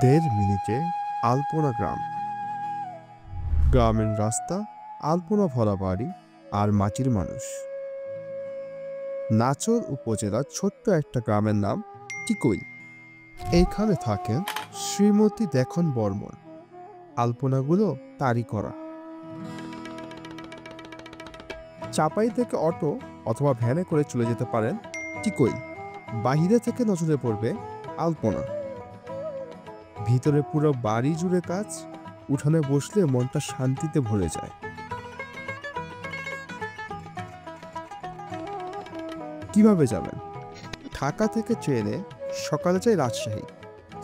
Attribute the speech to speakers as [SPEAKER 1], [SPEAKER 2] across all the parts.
[SPEAKER 1] দেড় মিনিটে আলপনা গ্রাম। গ্রামের রাস্তা, আলপনা ভরা বাড়ি আর মাটির মানুষ। নাচর উপজেলার ছোট্ট একটা গ্রামের নাম টিকই। এইখানে থাকেন শ্রীমতী দেখন বর্মন। আলপনাগুলো তারি করা। চাপাই থেকে অটো অথবা ভ্যানে করে চলে যেতে পারেন টিকই। বাহিরে থেকে নজরে পড়বে আলপনা। ভিতরে পুরো বাড়ি জুড়ে কাজ। উঠানে বসলে মনটা শান্তিতে ভরে যায়। কিভাবে যাবেন? ঢাকা থেকে ট্রেনে সকালে যাই রাজশাহী।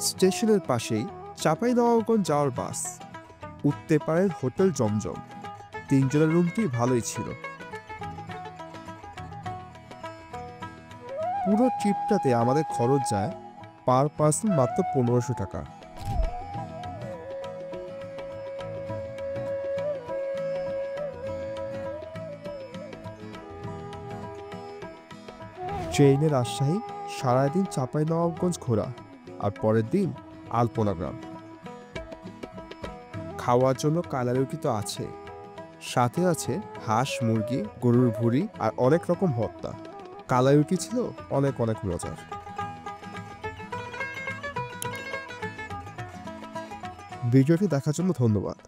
[SPEAKER 1] স্টেশনের পাশেই চাঁপাইনবাবগঞ্জ যাওয়ার বাস। উঠতে পারেন হোটেল জমজম। 3 জনের রুমটি ভালোই ছিল। পুরো ট্রিপটাতে আমাদের খরচ যায় পার পার্সন মাত্র 1500 টাকা। ট্রেনে রাজশাহী, সারাদিন চাঁপাইনবাবগঞ্জ ঘোরা, আর পরের দিন আলপনা গ্রাম। খাওয়ার জন্য কালারুটি তো আছে, সাথে আছে হাঁস, মুরগি, গরুর ভুঁড়ি আর অনেক রকম ভর্তা। কালারুটি ছিল অনেক অনেক মজার। ভিডিওটি দেখার জন্য ধন্যবাদ।